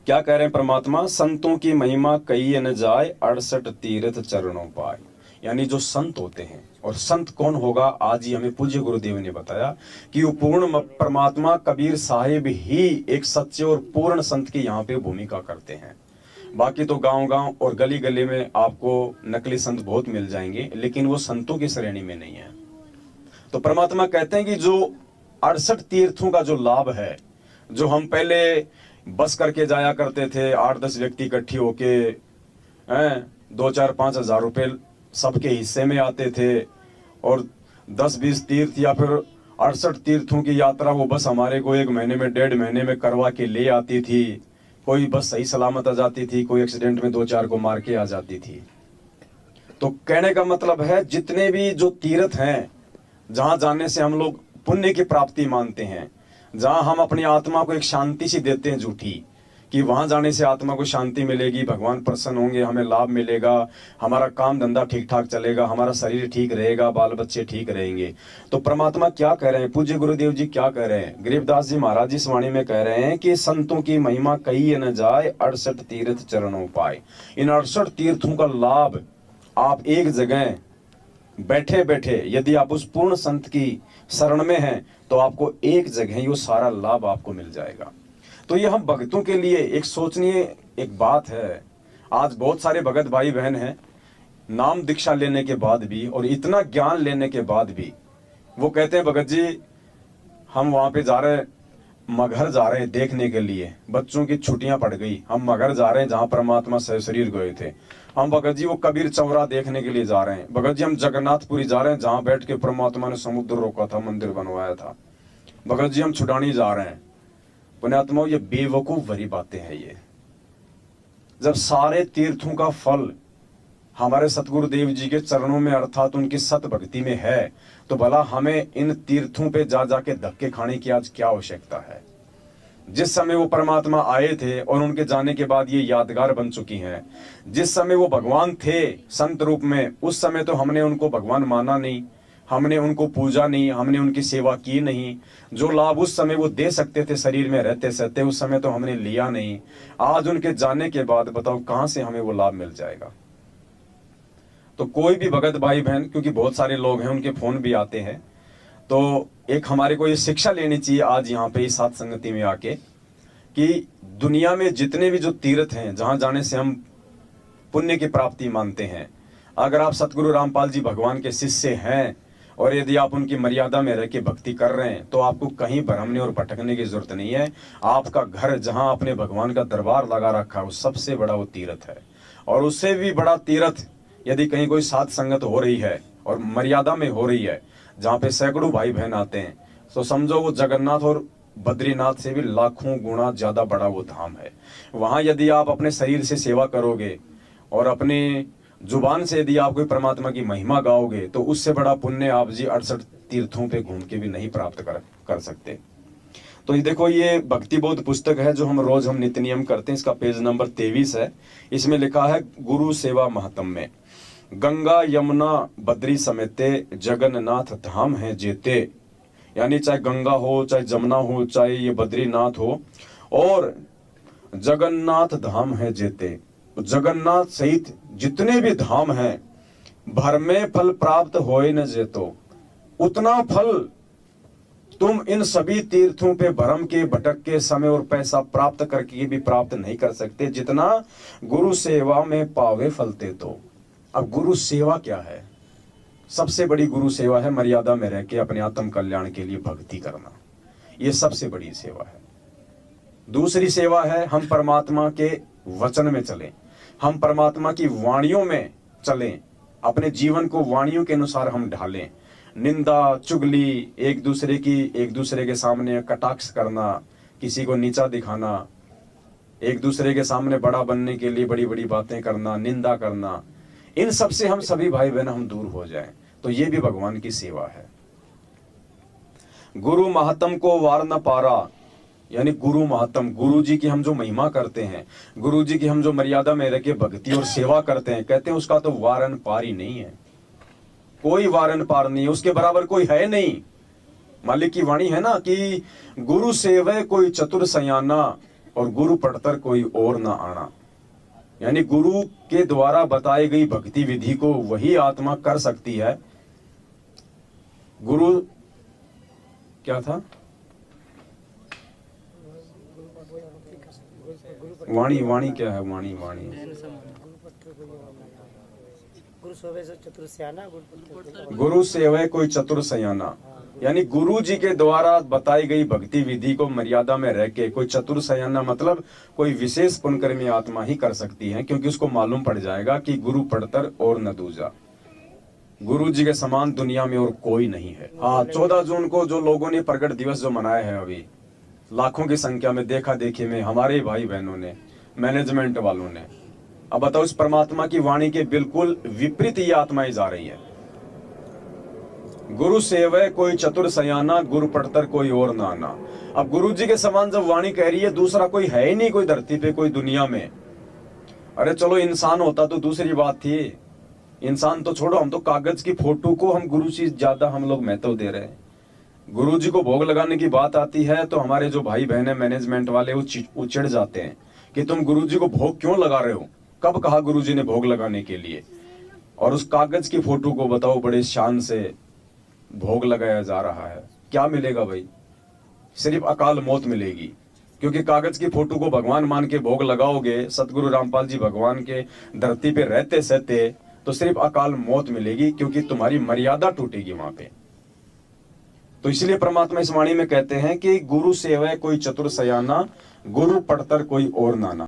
क्या कह रहे हैं परमात्मा, संतों की महिमा कही न जाए, 68 तीर्थ चरणों पाए। यानी जो संत होते हैं, और संत कौन होगा, आज ही हमें पूज्य गुरुदेव ने बताया कि वो पूर्ण परमात्मा कबीर साहिब ही एक सच्चे और पूर्ण संत की यहाँ पे भूमिका करते हैं। बाकी तो गांव गांव और गली गली में आपको नकली संत बहुत मिल जाएंगे, लेकिन वो संतों की श्रेणी में नहीं है। तो परमात्मा कहते हैं कि जो 68 तीर्थों का जो लाभ है, जो हम पहले बस करके जाया करते थे, 8-10 व्यक्ति इकट्ठी होके, 2-4-5 हज़ार रुपए सबके हिस्से में आते थे, और 10-20 तीर्थ या फिर 68 तीर्थों की यात्रा वो बस हमारे को 1 महीने में 1.5 महीने में करवा के ले आती थी। कोई बस सही सलामत आ जाती थी, कोई एक्सीडेंट में 2-4 को मार के आ जाती थी। तो कहने का मतलब है, जितने भी जो तीर्थ हैं, जहां जाने से हम लोग पुण्य की प्राप्ति मानते हैं, जहां हम अपनी आत्मा को एक शांति सी देते हैं झूठी, कि वहां जाने से आत्मा को शांति मिलेगी, भगवान प्रसन्न होंगे, हमें लाभ मिलेगा, हमारा काम धंधा ठीक ठाक चलेगा, हमारा शरीर ठीक रहेगा, बाल बच्चे ठीक रहेंगे। तो परमात्मा क्या कह रहे हैं, पूज्य गुरुदेव जी क्या कह रहे हैं, गरीबदास जी महाराज जी इस वाणी में कह रहे हैं कि संतों की महिमा कही न जाए, 68 तीर्थ चरणों पाए। इन 68 तीर्थों का लाभ आप एक जगह बैठे बैठे, यदि आप उस पूर्ण संत की शरण में हैं, तो आपको एक जगह ही वो सारा लाभ आपको मिल जाएगा। तो ये हम भक्तों के लिए एक सोचनीय एक बात है। आज बहुत सारे भगत भाई बहन हैं, नाम दीक्षा लेने के बाद भी और इतना ज्ञान लेने के बाद भी वो कहते हैं, भगत जी हम वहां पे जा रहे हैं, मगहर जा रहे हैं देखने के लिए, बच्चों की छुट्टियां पड़ गई, हम मगहर जा रहे हैं जहां परमात्मा सहशरीर गए थे। हम भगत जी वो कबीर चौरा देखने के लिए जा रहे हैं। भगत जी हम जगन्नाथपुरी जा रहे हैं, जहां बैठ के परमात्मा ने समुद्र रोका था, मंदिर बनवाया था। भगत जी हम छुड़ानी जा रहे हैं। पुण्यात्माओं, ये बेवकूफ भरी बातें हैं। ये जब सारे तीर्थों का फल हमारे सतगुरुदेव जी के चरणों में अर्थात उनकी सत भक्ति में है, तो भला हमें इन तीर्थों पे जा जाके धक्के खाने की आज क्या आवश्यकता है। जिस समय वो परमात्मा आए थे और उनके जाने के बाद ये यादगार बन चुकी हैं। जिस समय वो भगवान थे संत रूप में, उस समय तो हमने उनको भगवान माना नहीं, हमने उनको पूजा नहीं, हमने उनकी सेवा की नहीं। जो लाभ उस समय वो दे सकते थे शरीर में रहते सहते, उस समय तो हमने लिया नहीं। आज उनके जाने के बाद बताओ कहां से हमें वो लाभ मिल जाएगा। तो कोई भी भगत भाई बहन, क्योंकि बहुत सारे लोग हैं, उनके फोन भी आते हैं, तो एक हमारे को ये शिक्षा लेनी चाहिए आज यहाँ पे इस साथ संगति में आके, कि दुनिया में जितने भी जो तीर्थ हैं, जहां जाने से हम पुण्य की प्राप्ति मानते हैं, अगर आप सतगुरु रामपाल जी भगवान के शिष्य हैं और यदि आप उनकी मर्यादा में रह के भक्ति कर रहे हैं, तो आपको कहीं भरमने और भटकने की जरूरत नहीं है। आपका घर जहां आपने भगवान का दरबार लगा रखा है, वो सबसे बड़ा वो तीर्थ है। और उससे भी बड़ा तीर्थ यदि कहीं कोई साध संगत हो रही है और मर्यादा में हो रही है, जहाँ पे सैकड़ों भाई बहन आते हैं, तो समझो वो जगन्नाथ और बद्रीनाथ से भी लाखों गुना ज्यादा बड़ा वो धाम है। वहां यदि आप अपने शरीर से सेवा करोगे और अपने जुबान से यदि आप कोई परमात्मा की महिमा गाओगे, तो उससे बड़ा पुण्य आप जी 68 तीर्थों पे घूम के भी नहीं प्राप्त कर सकते। तो ये देखो, ये भक्ति बोध पुस्तक है जो हम रोज नित्य नियम करते हैं। इसका पेज नंबर 23 है। इसमें लिखा है गुरु सेवा महात्म्य। गंगा यमुना बद्री समेते, जगन्नाथ धाम है जेते। यानी चाहे गंगा हो, चाहे जमुना हो, चाहे ये बद्रीनाथ हो, और जगन्नाथ धाम है जेते। जगन्नाथ सहित जितने भी धाम हैं, भर में फल प्राप्त होए न जेतो। उतना फल तुम इन सभी तीर्थों पे भरम के भटक के समय और पैसा प्राप्त करके भी प्राप्त नहीं कर सकते, जितना गुरु सेवा में पावे फलते। तो अब गुरु सेवा क्या है? सबसे बड़ी गुरु सेवा है मर्यादा में रह के अपने आत्म कल्याण के लिए भक्ति करना। ये सबसे बड़ी सेवा है। दूसरी सेवा है हम परमात्मा के वचन में चलें, हम परमात्मा की वाणियों में चलें, अपने जीवन को वाणियों के अनुसार हम ढालें। निंदा चुगली, एक दूसरे के सामने कटाक्ष करना, किसी को नीचा दिखाना, एक दूसरे के सामने बड़ा बनने के लिए बड़ी बड़ी बातें करना, निंदा करना, इन सब से हम सभी भाई बहन हम दूर हो जाएं। तो ये भी भगवान की सेवा है। गुरु महात्म को वार न पारा, यानी गुरु महात्म, गुरु जी की हम जो महिमा करते हैं, गुरु जी की हम जो मर्यादा में रह के भक्ति और सेवा करते हैं, कहते हैं उसका तो वारन पार ही नहीं है। कोई वारन पार नहीं है, उसके बराबर कोई है नहीं। मालिक की वाणी है ना कि गुरु सेवे कोई चतुर सयाना, और गुरु पढ़तर कोई और ना आना। यानी गुरु के द्वारा बताई गई भक्ति विधि को वही आत्मा कर सकती है। गुरु क्या था? वाणी, वाणी क्या है? वाणी, वाणी गुरु सेवय कोई चतुर सयाना। यानी गुरु जी के द्वारा बताई गई भक्ति विधि को मर्यादा में रह के कोई चतुर सयाना मतलब कोई विशेष पुण्यकर्मी आत्मा ही कर सकती है, क्योंकि उसको मालूम पड़ जाएगा कि गुरु पढ़तर और न दूजा, गुरु जी के समान दुनिया में और कोई नहीं है। हाँ, 14 जून को जो लोगों ने प्रगट दिवस जो मनाया है, अभी लाखों की संख्या में देखा देखी में हमारे भाई बहनों ने, मैनेजमेंट वालों ने, अब बताओ इस परमात्मा की वाणी के बिल्कुल विपरीत ये आत्माएं जा रही है। गुरु सेवय कोई चतुर सयाना, गुरु पढ़तर कोई और ना आना। अब गुरु जी के समान जब वाणी कह रही है, दूसरा कोई है ही नहीं, कोई धरती पे, कोई दुनिया में। अरे चलो इंसान होता तो दूसरी बात थी, इंसान तो छोड़ो, हम तो कागज की फोटो को हम गुरु से ज्यादा हम लोग महत्व दे रहे हैं। गुरु जी को भोग लगाने की बात आती है तो हमारे जो भाई बहन है मैनेजमेंट वाले वो चिढ़ जाते हैं कि तुम गुरु जी को भोग क्यों लगा रहे हो, कब कहा गुरु जी ने भोग लगाने के लिए। और उस कागज की फोटो को बताओ बड़े शान से भोग लगाया जा रहा है। क्या मिलेगा भाई? सिर्फ अकाल मौत मिलेगी, क्योंकि कागज की फोटो को भगवान मान के भोग लगाओगे, सतगुरु रामपाल जी भगवान के धरती पे रहते सहते, तो सिर्फ अकाल मौत मिलेगी, क्योंकि तुम्हारी मर्यादा टूटेगी वहां पे। तो इसलिए परमात्मा इस वाणी में कहते हैं कि गुरु सेवय कोई चतुर सयाना, गुरु पढ़तर कोई और नाना।